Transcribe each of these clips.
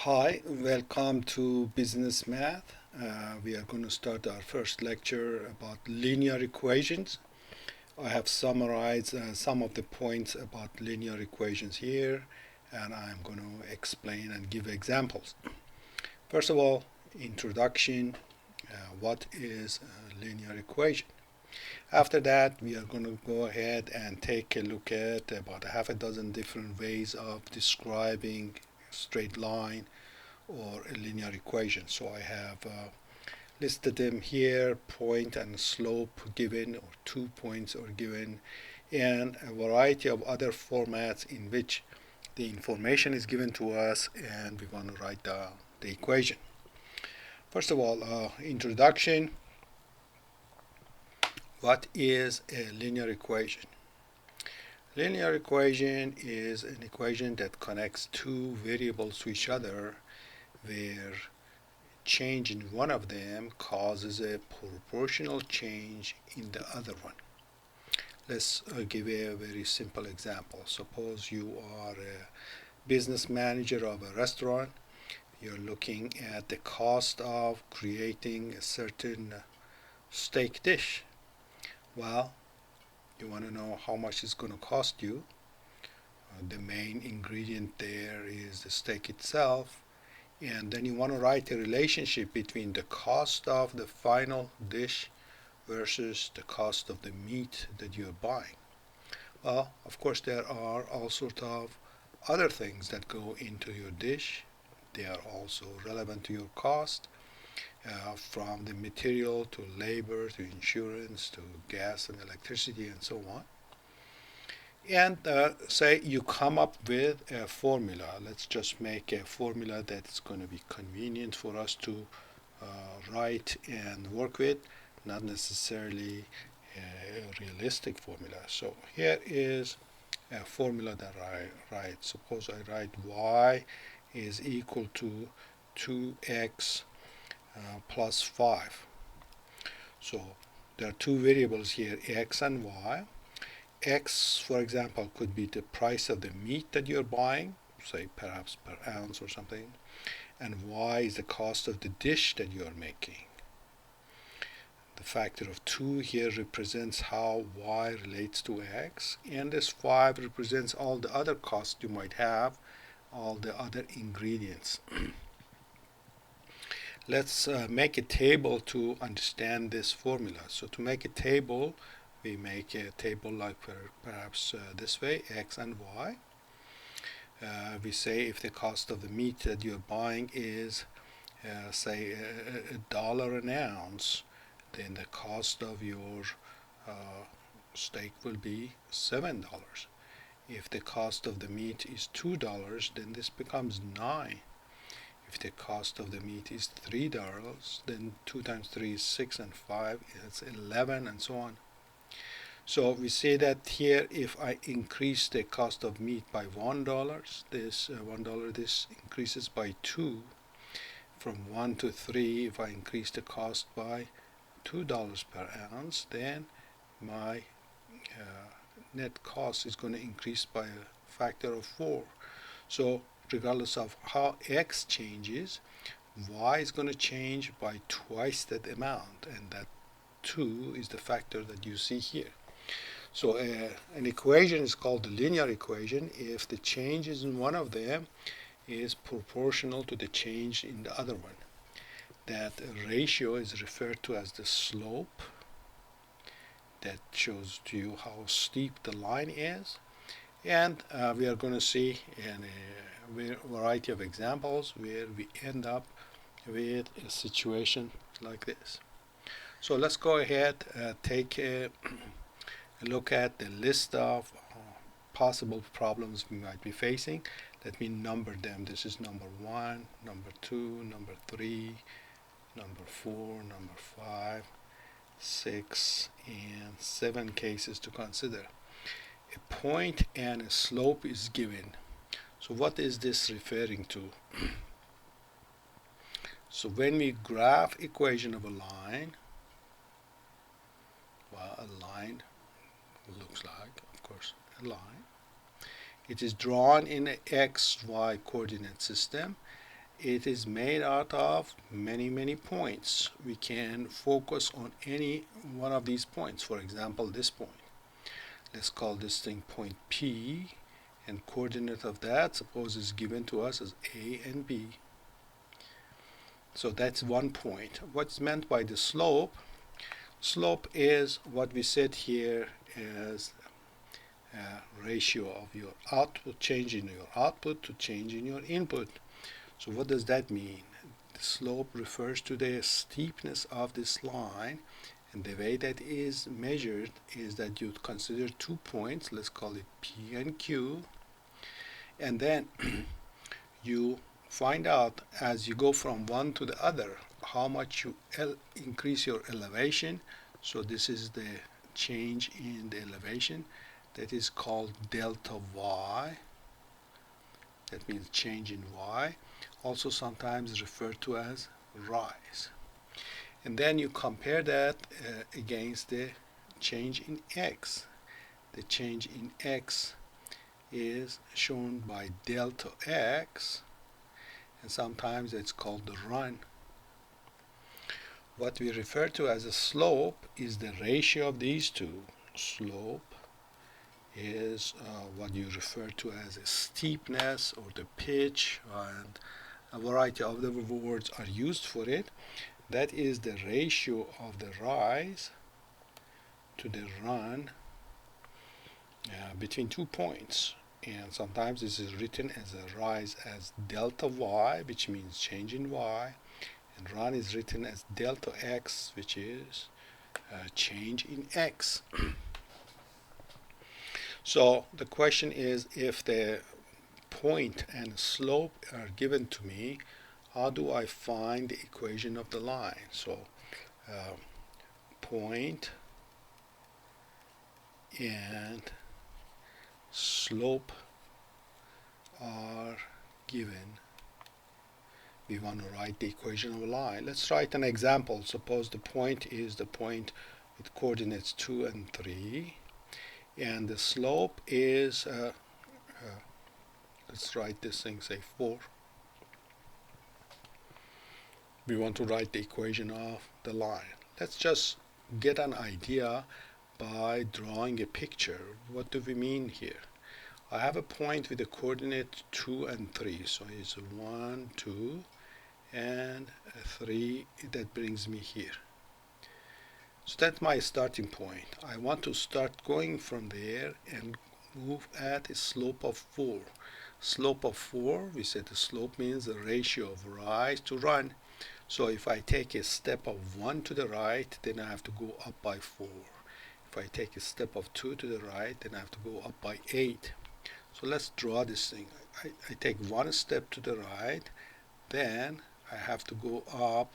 Hi, welcome to Business Math. We are going to start our first lecture about linear equations. I have summarized some of the points about linear equations here, and I'm going to explain and give examples. First of all, introduction. What is a linear equation? After that, we are going to go ahead and take a look at about half a dozen different ways of describing a straight line or a linear equation. So I have listed them here, point and slope given, or 2 points are given, and a variety of other formats in which the information is given to us and we want to write down the equation. First of all, introduction. What is a linear equation? Linear equation is an equation that connects two variables to each other where change in one of them causes a proportional change in the other one. Let's give a very simple example. Suppose you are a business manager of a restaurant. You're looking at the cost of creating a certain steak dish. Well, you want to know how much it's going to cost you. The main ingredient there is the steak itself. And then you want to write a relationship between the cost of the final dish versus the cost of the meat that you're buying. Well, of course, there are all sorts of other things that go into your dish. They are also relevant to your cost, from the material to labor to insurance to gas and electricity and so on. And say you come up with a formula. Let's just make a formula that's going to be convenient for us to write and work with, not necessarily a realistic formula. So here is a formula that I write. Suppose I write y is equal to 2x plus 5. So there are two variables here, x and y. X, for example, could be the price of the meat that you're buying, say perhaps per ounce or something, and y is the cost of the dish that you're making. The factor of 2 here represents how y relates to x, and this 5 represents all the other costs you might have, all the other ingredients. Let's make a table to understand this formula. So to make a table, we make a table like perhaps this way, x and y. We say if the cost of the meat that you're buying is say $1 an ounce, then the cost of your steak will be $7. If the cost of the meat is $2, then this becomes 9. If the cost of the meat is $3, then 2 times 3 is 6, and 5 is 11, and so on. So we say that here, if I increase the cost of meat by $1, this increases by 2. From 1 to 3, if I increase the cost by $2 per ounce, then my net cost is going to increase by a factor of 4. So regardless of how x changes, y is going to change by twice that amount, and that 2 is the factor that you see here. So an equation is called the linear equation if the changes in one of them is proportional to the change in the other one. That ratio is referred to as the slope. That shows to you how steep the line is. And we are going to see in a variety of examples where we end up with a situation like this. So let's go ahead and take a look at the list of possible problems we might be facing. Let me number them. This is number 1, number 2, number 3, number 4, number 5, 6, and 7 cases to consider. A point and a slope is given. So what is this referring to? So when we graph equation of a line, well, a line looks like, of course, a line. It is drawn in an x, y coordinate system, it is made out of many points. We can focus on any one of these points. For example, this point. Let's call this thing point P, and coordinate of that, suppose, is given to us as A and B. So that's one point. What's meant by the slope? Slope is what we said here as ratio of your output, change in your output to change in your input. So what does that mean? The slope refers to the steepness of this line, and the way that is measured is that you consider 2 points, let's call it P and Q, and then you find out as you go from one to the other how much you increase your elevation. So this is the change in the elevation, that is called delta y. That means change in y, also sometimes referred to as rise. And then you compare that against the change in x. The change in x is shown by delta x, and sometimes it's called the run. What we refer to as a slope is the ratio of these two. Slope is what you refer to as a steepness or the pitch, and a variety of the words are used for it. That is the ratio of the rise to the run between 2 points. And sometimes this is written as a rise as delta y, which means change in y, and run is written as delta x, which is change in x. So the question is, if the point and slope are given to me, how do I find the equation of the line? So point and slope are given. We want to write the equation of a line. Let's write an example. Suppose the point is the point with coordinates 2 and 3, and the slope is let's write this thing, say 4. We want to write the equation of the line. Let's just get an idea by drawing a picture. What do we mean here? I have a point with the coordinate 2 and 3, so it's 1, 2, and 3. That brings me here. So that's my starting point. I want to start going from there and move at a slope of 4. Slope of 4, we said the slope means the ratio of rise to run. So if I take a step of 1 to the right, then I have to go up by 4. If I take a step of 2 to the right, then I have to go up by 8. So let's draw this thing. I take 1 step to the right, then I have to go up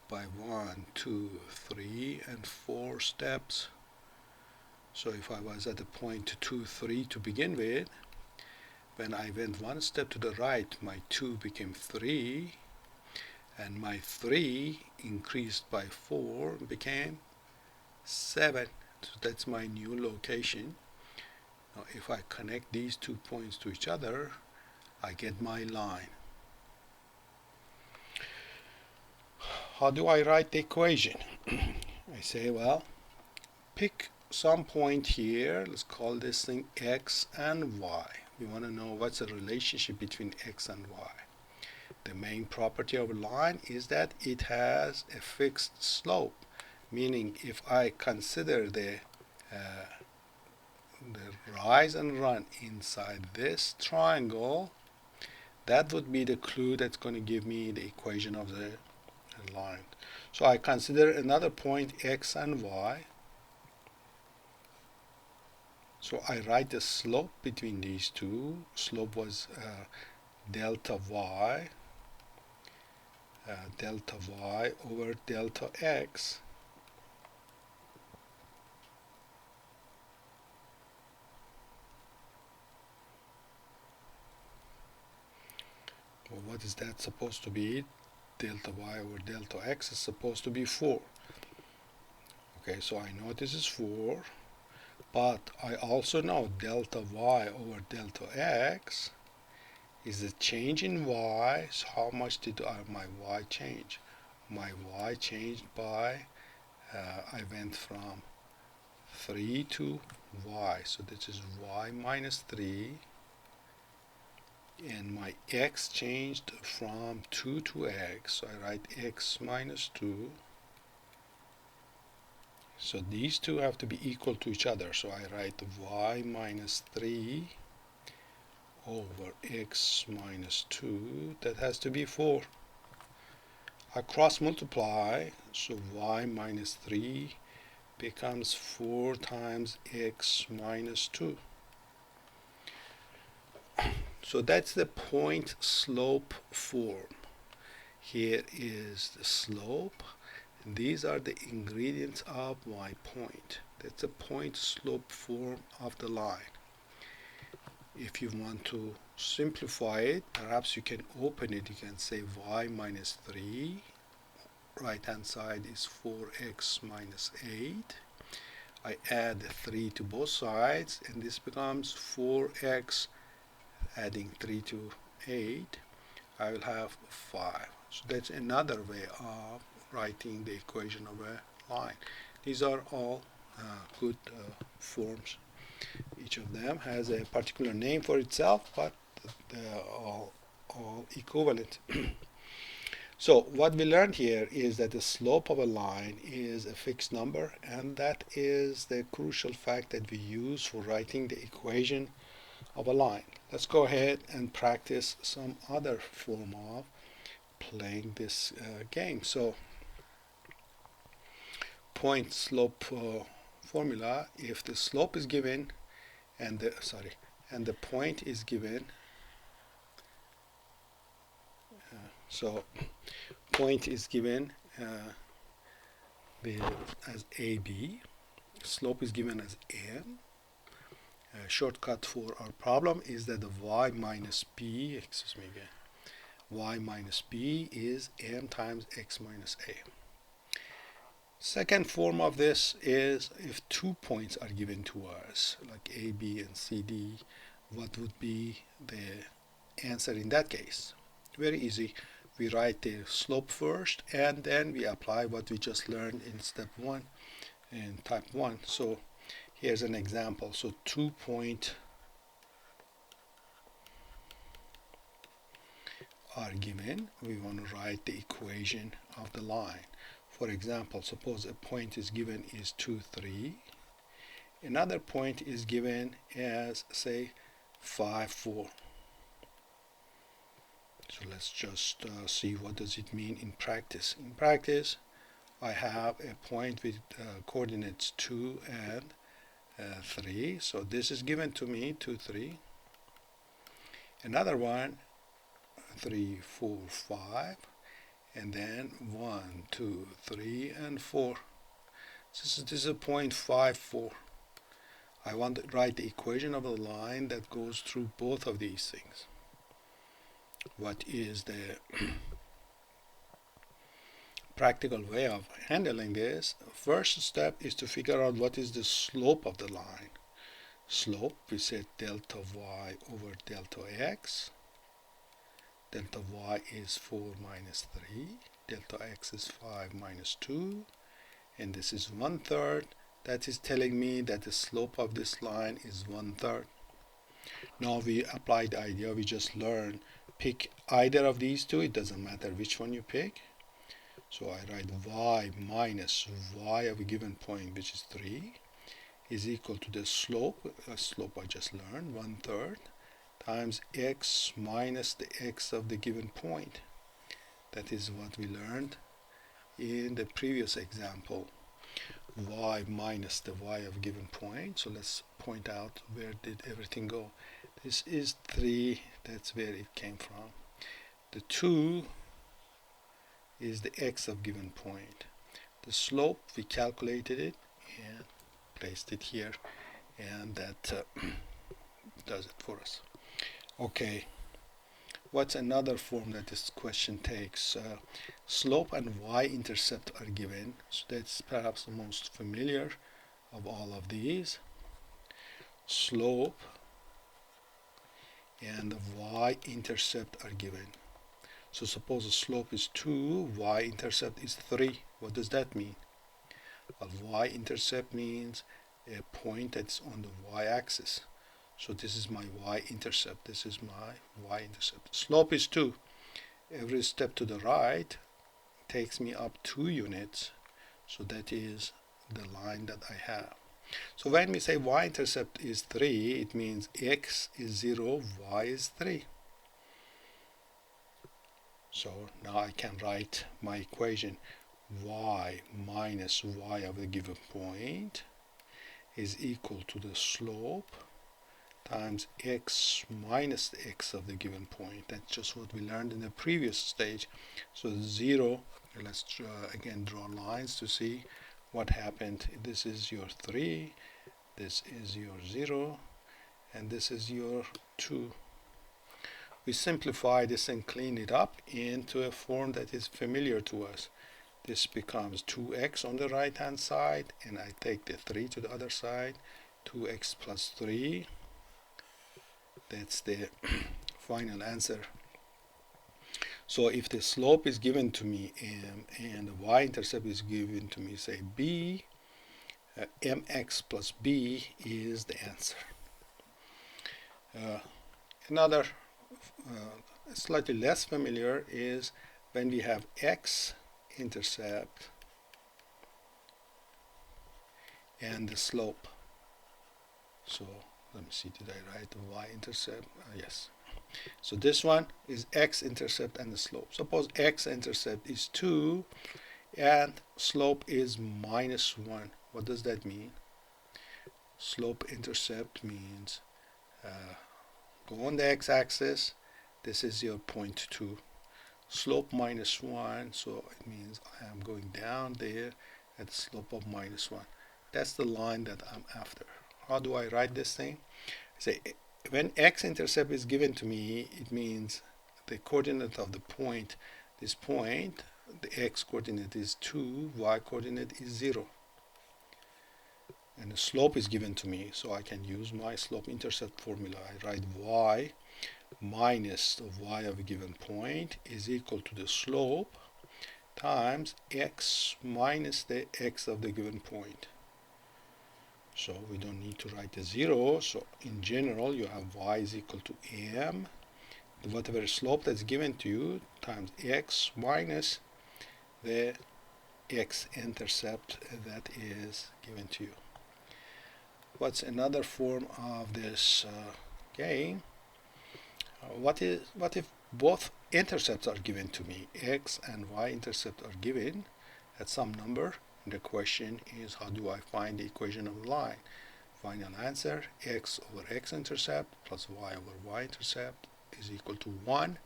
by 1, 2, 3, and 4 steps. So if I was at the point 2, 3 to begin with, when I went 1 step to the right, my 2 became 3, and my 3 increased by 4 became 7. So that's my new location. Now if I connect these 2 points to each other, I get my line. How do I write the equation? I say, well, pick some point here. Let's call this thing x and y. We want to know what's the relationship between x and y. The main property of a line is that it has a fixed slope, meaning if I consider the rise and run inside this triangle, that would be the clue that's going to give me the equation of the line. So I consider another point x and y. So I write the slope between these two. Slope was delta y over delta x. Well, what is that supposed to be? Delta y over delta x is supposed to be 4. Okay, so I know this is 4, but I also know delta y over delta x is the change in y. So how much did my y change? My y changed by, I went from 3 to y. So this is y minus 3. And my x changed from 2 to x. So I write x minus 2. So these two have to be equal to each other. So I write y minus 3 over x minus 2. That has to be 4. I cross multiply. So y minus 3 becomes 4 times x minus 2. So that's the point slope form. Here is the slope. These are the ingredients of my point. That's a point slope form of the line. If you want to simplify it, perhaps you can open it. You can say y minus 3. Right hand side is 4x minus 8. I add 3 to both sides, and this becomes 4x. Adding 3 to 8, I will have 5. So that's another way of writing the equation of a line. These are all good forms. Each of them has a particular name for itself, but they're all equivalent. So what we learned here is that the slope of a line is a fixed number, and that is the crucial fact that we use for writing the equation of a line. Let's go ahead and practice some other form of playing this game. So point slope formula, if the slope is given and the point is given, so point is given as AB, slope is given as M. Shortcut for our problem is that the y minus b, y minus b is m times x minus a. Second form of this is if 2 points are given to us, like a, b, and c, d, what would be the answer in that case? Very easy. We write the slope first, and then we apply what we just learned in step 1 in type 1. So here's an example. So 2 points are given. We want to write the equation of the line. For example, suppose a point is given is 2, 3. Another point is given as, say, 5, 4. So let's just see what does it mean in practice. In practice, I have a point with coordinates 2 and 3. So this is given to me, 2, 3. Another one, 3, 4, 5. And then 1, 2, 3, and 4. This is a point 5, 4. I want to write the equation of a line that goes through both of these things. What is the practical way of handling this? First step is to figure out what is the slope of the line. Slope, we said delta y over delta x. Delta y is 4 minus 3. Delta x is 5 minus 2. And this is 1/3. That is telling me that the slope of this line is 1/3. Now we apply the idea we just learned. Pick either of these two. It doesn't matter which one you pick. So I write y minus y of a given point, which is 3, is equal to the slope I just learned, 1/3, times x minus the x of the given point. That is what we learned in the previous example. Y minus the y of a given point. So let's point out where did everything go. This is 3. That's where it came from. The 2 is the x of given point. The slope, we calculated it and placed it here, and that does it for us. Okay, what's another form that this question takes? Slope and y-intercept are given, so that's perhaps the most familiar of all of these. Slope and the y-intercept are given. So suppose the slope is 2, y-intercept is 3. What does that mean? Well, y-intercept means a point that's on the y-axis. So this is my y-intercept. This is my y-intercept. Slope is 2. Every step to the right takes me up 2 units. So that is the line that I have. So when we say y-intercept is 3, it means x is 0, y is 3. So now I can write my equation. Y minus y of the given point is equal to the slope times x minus the x of the given point. That's just what we learned in the previous stage. So 0, let's again draw lines to see what happened. This is your 3, this is your 0, and this is your 2. We simplify this and clean it up into a form that is familiar to us. This becomes 2x on the right hand side, and I take the 3 to the other side. 2x plus 3. That's the final answer. So if the slope is given to me m and the y-intercept is given to me, say b, mx plus b is the answer. Another slightly less familiar is when we have x-intercept and the slope. So let me see, did I write the y-intercept? Yes. So this one is x-intercept and the slope. Suppose x-intercept is 2 and slope is minus 1. What does that mean? Slope-intercept means go on the x-axis. This is your point 2. Slope minus 1, so it means I am going down there at the slope of minus 1. That's the line that I'm after. How do I write this thing? I say when x-intercept is given to me, it means the coordinate of the point, this point, the x coordinate is 2, y coordinate is 0. And the slope is given to me, so I can use my slope-intercept formula. I write y minus the y of a given point is equal to the slope times x minus the x of the given point. So we don't need to write a 0. So in general, you have y is equal to m, whatever slope that's given to you, times x minus the x-intercept that is given to you. What's another form of this game? What if both intercepts are given to me? X and y-intercept are given at some number. The question is, how do I find the equation of the line? Final answer, x over x-intercept plus y over y-intercept is equal to 1.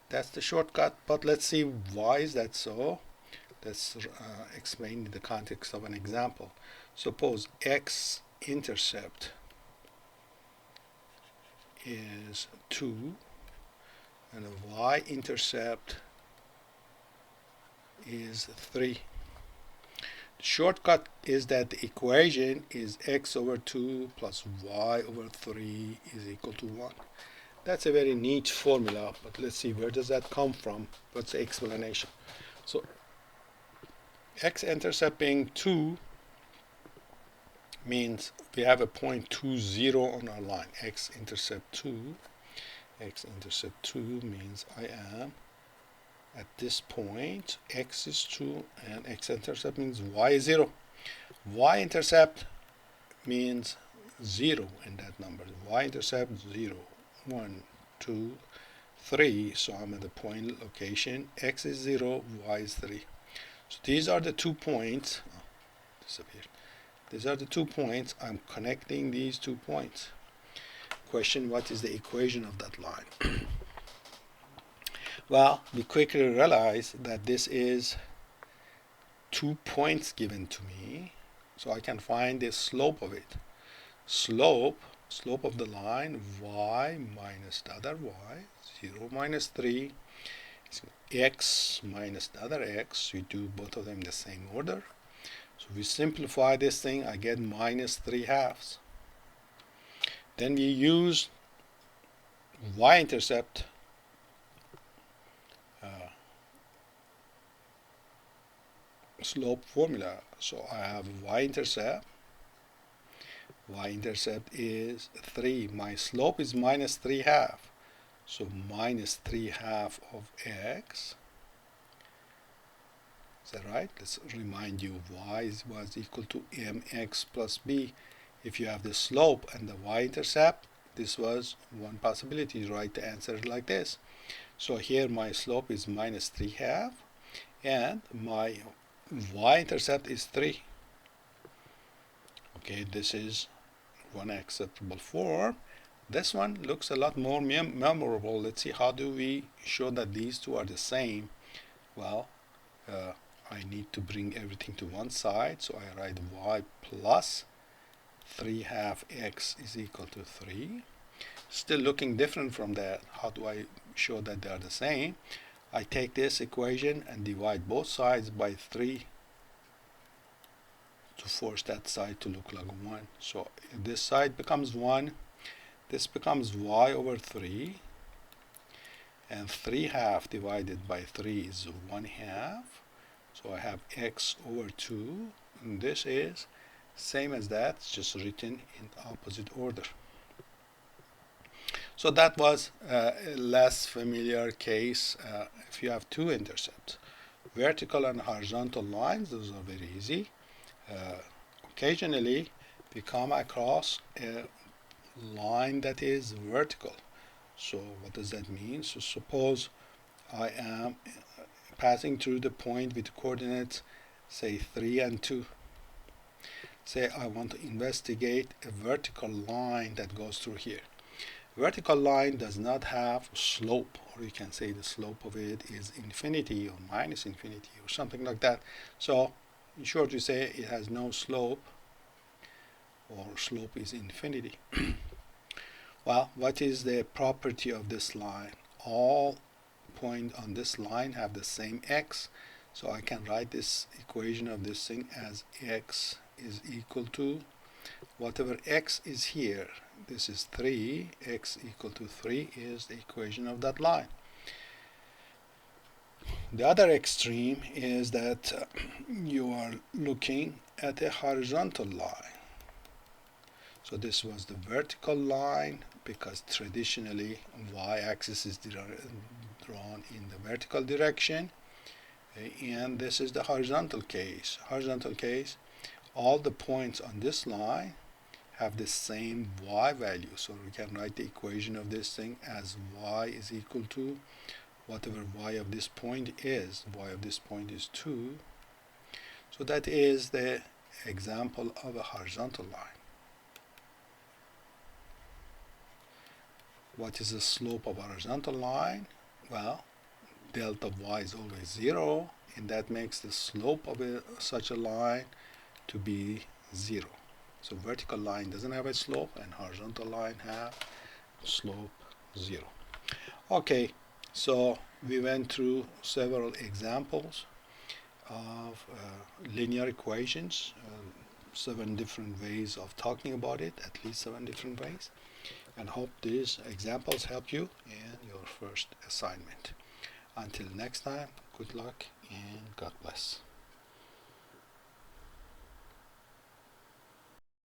That's the shortcut, but let's see why is that so. Let's explain in the context of an example. Suppose x-intercept is 2 and the y-intercept is 3. The shortcut is that the equation is x over 2 plus y over 3 is equal to 1. That's a very neat formula, but let's see, where does that come from? What's the explanation? So x-intercept being 2 means we have a point 2, 0 on our line. X-intercept 2. X-intercept 2 means I am at this point, x is 2 and x-intercept means y is 0. Y-intercept means 0 in that number. Y-intercept 0, 1, 2, 3. So I'm at the point location. X is 0, y is 3. So these are the 2 points. Oh, disappeared. These are the 2 points. I'm connecting these 2 points. Question, what is the equation of that line? Well, we quickly realize that this is 2 points given to me, so I can find the slope of it. Slope of the line, y minus the other y, 0 minus 3, x minus the other x. We do both of them in the same order. So we simplify this thing, I get minus 3 halves. Then we use y-intercept slope formula. So I have y-intercept. Y-intercept is 3. My slope is minus 3 half. So minus 3 half of x. Is that right? Let's remind you, y was equal to mx plus b. If you have the slope and the y-intercept, this was one possibility to write the answer like this. So here my slope is minus 3 half and my y-intercept is 3. Okay, this is one acceptable form. This one looks a lot more memorable. Let's see, how do we show that these two are the same? Well, I need to bring everything to one side, so I write y plus 3 half x is equal to 3. Still looking different from that. How do I show that they are the same? I take this equation and divide both sides by 3 to force that side to look like 1. So this side becomes 1. This becomes y over 3. And 3 half divided by 3 is 1 half. So I have x over 2. And this is same as that, it's just written in opposite order. So that was a less familiar case. If you have two intercepts, vertical and horizontal lines, those are very easy. Occasionally we come across a line that is vertical. So what does that mean? So suppose I am passing through the point with coordinates say 3 and 2. Say I want to investigate a vertical line that goes through here. Vertical line does not have slope, or you can say the slope of it is infinity or minus infinity or something like that. So in short, you say it has no slope, or slope is infinity. Well, what is the property of this line? All points on this line have the same x, so I can write this equation of this thing as x is equal to whatever x is here. This is 3, x equal to 3 is the equation of that line. The other extreme is that you are looking at a horizontal line. So this was the vertical line, because traditionally y-axis is drawn in the vertical direction, and this is the horizontal case. Horizontal case, all the points on this line have the same y value, so we can write the equation of this thing as y is equal to whatever y of this point is. Y of this point is 2. So that is the example of a horizontal line. What is the slope of a horizontal line? Well, delta of y is always 0, and that makes the slope of such a line to be 0. So vertical line doesn't have a slope, and horizontal line have slope 0. Okay, so we went through several examples of linear equations, 7 different ways of talking about it, at least 7 different ways, and hope these examples help you in your first assignment. Until next time, good luck and God bless.